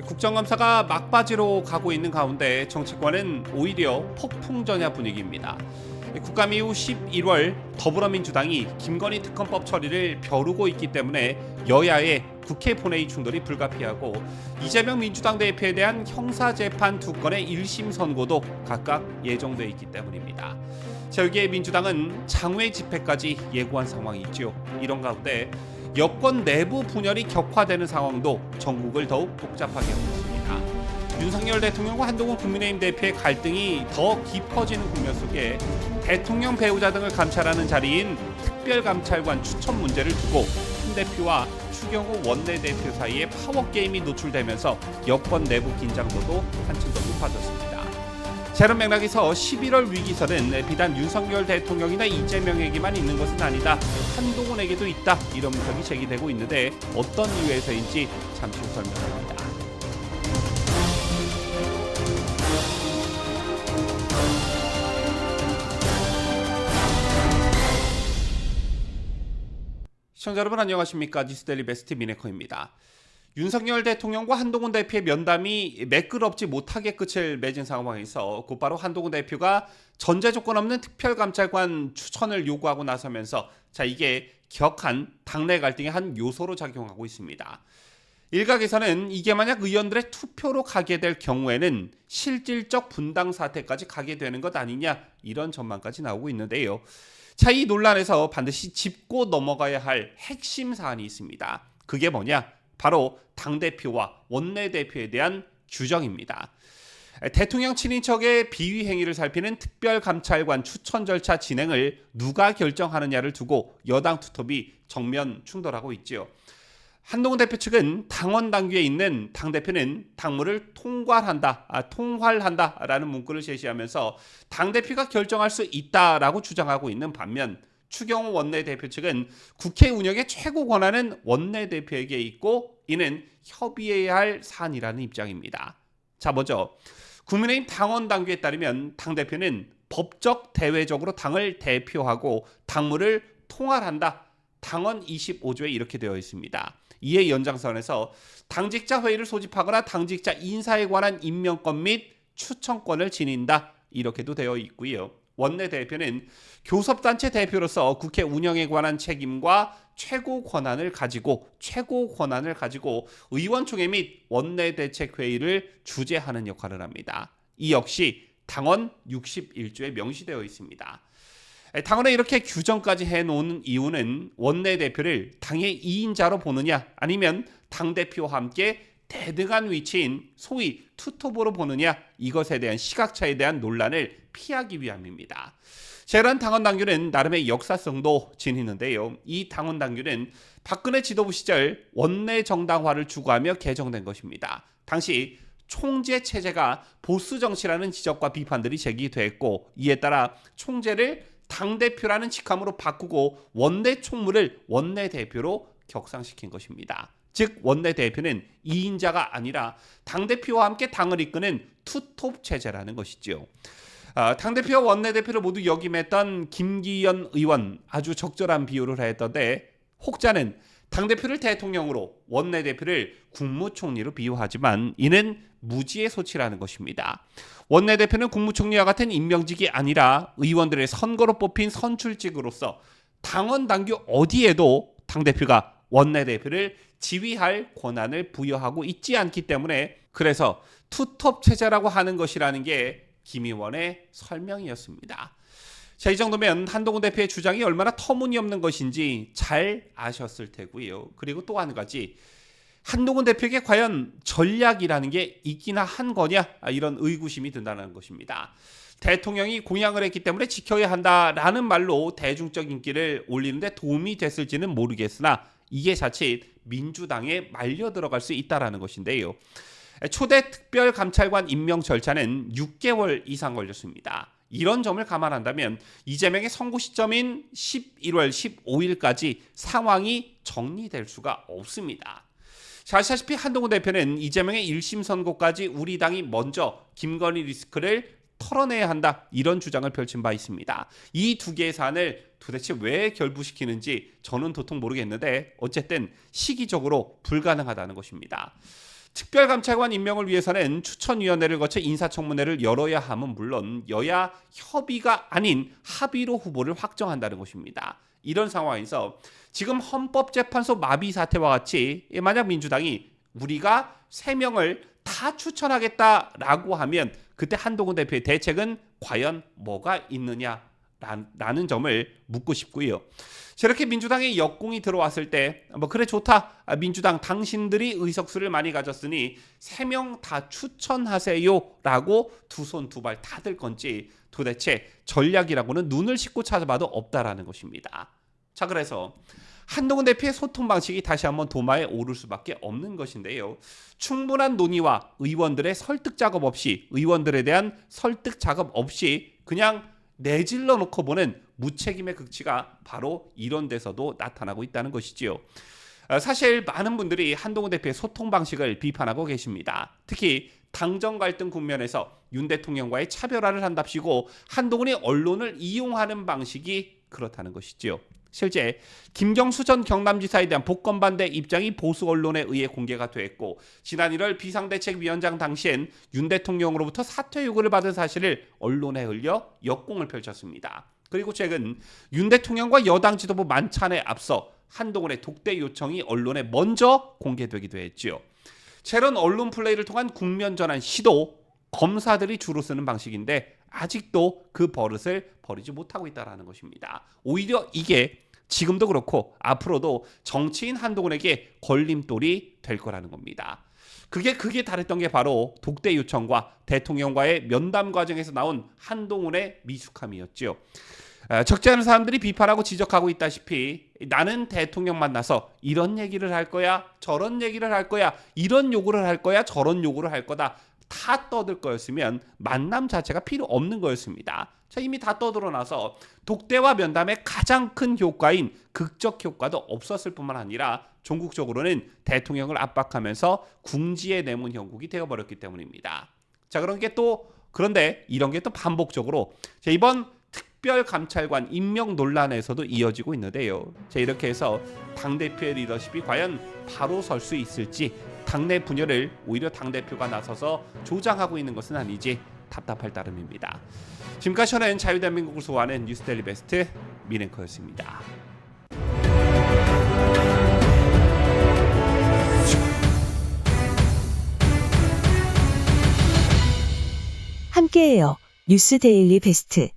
국정감사가 막바지로 가고 있는 가운데 정치권은 오히려 폭풍전야 분위기입니다. 국감 이후 11월 더불어민주당이 김건희 특검법 처리를 벼르고 있기 때문에 여야의 국회 본회의 충돌이 불가피하고 이재명 민주당 대표에 대한 형사재판 2건의 1심 선고도 각각 예정돼 있기 때문입니다. 여기에 민주당은 장외 집회까지 예고한 상황이 있죠. 이런 가운데 여권 내부 분열이 격화되는 상황도 전국을 더욱 복잡하게 하고 있습니다. 윤석열 대통령과 한동훈 국민의힘 대표의 갈등이 더 깊어지는 국면 속에 대통령 배우자 등을 감찰하는 자리인 특별감찰관 추천 문제를 두고 한 대표와 추경호 원내대표 사이에 파워게임이 노출되면서 여권 내부 긴장도도 한층 더 높아졌습니다. 이런 맥락에서 11월 위기설은 비단 윤석열 대통령이나 이재명에게만 있는 것은 아니다. 한동훈에게도 있다. 이런 분석이 제기되고 있는데 어떤 이유에서인지 잠시 후 설명합니다. 시청자 여러분 안녕하십니까? 뉴스데일리 베스트 미네커입니다. 윤석열 대통령과 한동훈 대표의 면담이 매끄럽지 못하게 끝을 맺은 상황에서 곧바로 한동훈 대표가 전제 조건 없는 특별감찰관 추천을 요구하고 나서면서 이게 격한 당내 갈등의 한 요소로 작용하고 있습니다. 일각에서는 이게 만약 의원들의 투표로 가게 될 경우에는 실질적 분당 사태까지 가게 되는 것 아니냐 이런 전망까지 나오고 있는데요. 이 논란에서 반드시 짚고 넘어가야 할 핵심 사안이 있습니다. 그게 뭐냐? 바로 당대표와 원내대표에 대한 규정입니다. 대통령 친인척의 비위 행위를 살피는 특별감찰관 추천 절차 진행을 누가 결정하느냐를 두고 여당 투톱이 정면 충돌하고 있죠. 한동훈 대표 측은 당원 당규에 있는 당대표는 당무를 통활한다라는 문구를 제시하면서 당대표가 결정할 수 있다라고 주장하고 있는 반면 추경호 원내대표 측은 국회 운영의 최고 권한은 원내대표에게 있고 이는 협의해야 할 사안이라는 입장입니다. 먼저 국민의힘 당원 당규에 따르면 당대표는 법적 대외적으로 당을 대표하고 당무를 통할한다. 당원 25조에 이렇게 되어 있습니다. 이에 연장선에서 당직자 회의를 소집하거나 당직자 인사에 관한 임명권 및 추천권을 지닌다. 이렇게도 되어 있고요. 원내대표는 교섭단체 대표로서 국회 운영에 관한 책임과 최고 권한을 가지고 의원총회 및 원내대책회의를 주재하는 역할을 합니다. 이 역시 당원 61조에 명시되어 있습니다. 당원에 이렇게 규정까지 해놓은 이유는 원내대표를 당의 2인자로 보느냐 아니면 당대표와 함께 대등한 위치인 소위 투톱으로 보느냐 이것에 대한 시각차에 대한 논란을 피하기 위함입니다. 이런 당원 당규는 나름의 역사성도 지니는데요. 이 당원 당규는 박근혜 지도부 시절 원내 정당화를 추구하며 개정된 것입니다. 당시 총재 체제가 보수 정치라는 지적과 비판들이 제기됐고 이에 따라 총재를 당대표라는 직함으로 바꾸고 원내 총무를 원내대표로 격상시킨 것입니다. 즉 원내대표는 2인자가 아니라 당대표와 함께 당을 이끄는 투톱 체제라는 것이죠. 당대표와 원내대표를 모두 역임했던 김기현 의원 아주 적절한 비유를 했던데 혹자는 당대표를 대통령으로 원내대표를 국무총리로 비유하지만 이는 무지의 소치라는 것입니다. 원내대표는 국무총리와 같은 임명직이 아니라 의원들의 선거로 뽑힌 선출직으로서 당원 당규 어디에도 당대표가 원내대표를 지휘할 권한을 부여하고 있지 않기 때문에 그래서 투톱 체제라고 하는 것이라는 게 김 의원의 설명이었습니다. 이 정도면 한동훈 대표의 주장이 얼마나 터무니없는 것인지 잘 아셨을 테고요. 그리고 또 한 가지 한동훈 대표에게 과연 전략이라는 게 있기나 한 거냐 이런 의구심이 든다는 것입니다. 대통령이 공약을 했기 때문에 지켜야 한다라는 말로 대중적 인기를 올리는데 도움이 됐을지는 모르겠으나 이게 자칫 민주당에 말려 들어갈 수 있다라는 것인데요. 초대 특별감찰관 임명 절차는 6개월 이상 걸렸습니다. 이런 점을 감안한다면 이재명의 선고 시점인 11월 15일까지 상황이 정리될 수가 없습니다. 아시다시피 한동훈 대표는 이재명의 1심 선고까지 우리 당이 먼저 김건희 리스크를 털어내야 한다 이런 주장을 펼친 바 있습니다. 이 두 개의 사안을 도대체 왜 결부시키는지 저는 도통 모르겠는데 어쨌든 시기적으로 불가능하다는 것입니다. 특별감찰관 임명을 위해서는 추천위원회를 거쳐 인사청문회를 열어야 함은 물론 여야 협의가 아닌 합의로 후보를 확정한다는 것입니다. 이런 상황에서 지금 헌법재판소 마비 사태와 같이 만약 민주당이 우리가 3명을 다 추천하겠다라고 하면 그때 한동훈 대표의 대책은 과연 뭐가 있느냐라는 점을 묻고 싶고요. 저렇게 민주당의 역공이 들어왔을 때 뭐 그래 좋다. 민주당 당신들이 의석수를 많이 가졌으니 3명 다 추천하세요라고 두 손 두 발 다 들 건지 도대체 전략이라고는 눈을 씻고 찾아봐도 없다라는 것입니다. 자, 그래서 한동훈 대표의 소통 방식이 다시 한번 도마에 오를 수밖에 없는 것인데요. 충분한 논의와 의원들의 설득 작업 없이 의원들에 대한 설득 작업 없이 그냥 내질러 놓고 보는 무책임의 극치가 바로 이런 데서도 나타나고 있다는 것이지요. 사실 많은 분들이 한동훈 대표의 소통 방식을 비판하고 계십니다. 특히 당정 갈등 국면에서 윤 대통령과의 차별화를 한답시고 한동훈이 언론을 이용하는 방식이 그렇다는 것이지요. 실제 김경수 전 경남지사에 대한 복권 반대 입장이 보수 언론에 의해 공개가 됐고 지난 1월 비상대책위원장 당시엔 윤 대통령으로부터 사퇴 요구를 받은 사실을 언론에 흘려 역공을 펼쳤습니다. 그리고 최근 윤 대통령과 여당 지도부 만찬에 앞서 한동훈의 독대 요청이 언론에 먼저 공개되기도 했지요. 새로운 언론 플레이를 통한 국면 전환 시도, 검사들이 주로 쓰는 방식인데 아직도 그 버릇을 버리지 못하고 있다는 것입니다. 오히려 이게 지금도 그렇고 앞으로도 정치인 한동훈에게 걸림돌이 될 거라는 겁니다. 그게 다랬던 게 바로 독대 요청과 대통령과의 면담 과정에서 나온 한동훈의 미숙함이었죠. 적지 않은 사람들이 비판하고 지적하고 있다시피 나는 대통령 만나서 이런 얘기를 할 거야, 저런 얘기를 할 거야, 이런 요구를 할 거야, 저런 요구를 할 거다. 다 떠들 거였으면 만남 자체가 필요 없는 거였습니다. 자, 이미 다 떠들어나서 독대와 면담의 가장 큰 효과인 극적 효과도 없었을 뿐만 아니라 종국적으로는 대통령을 압박하면서 궁지에 내몬 형국이 되어버렸기 때문입니다. 자, 그런데 이런 게 또 반복적으로 이번 특별감찰관 임명 논란에서도 이어지고 있는데요. 자, 이렇게 해서 당대표의 리더십이 과연 바로 설 수 있을지 당내 분열을 오히려 당대표가 나서서 조장하고 있는 것은 아니지 답답할 따름입니다. 지금까지 저는 자유대한민국을 소화하는 뉴스데일리 베스트 민앵커였습니다. 함께해요. 뉴스데일리 베스트.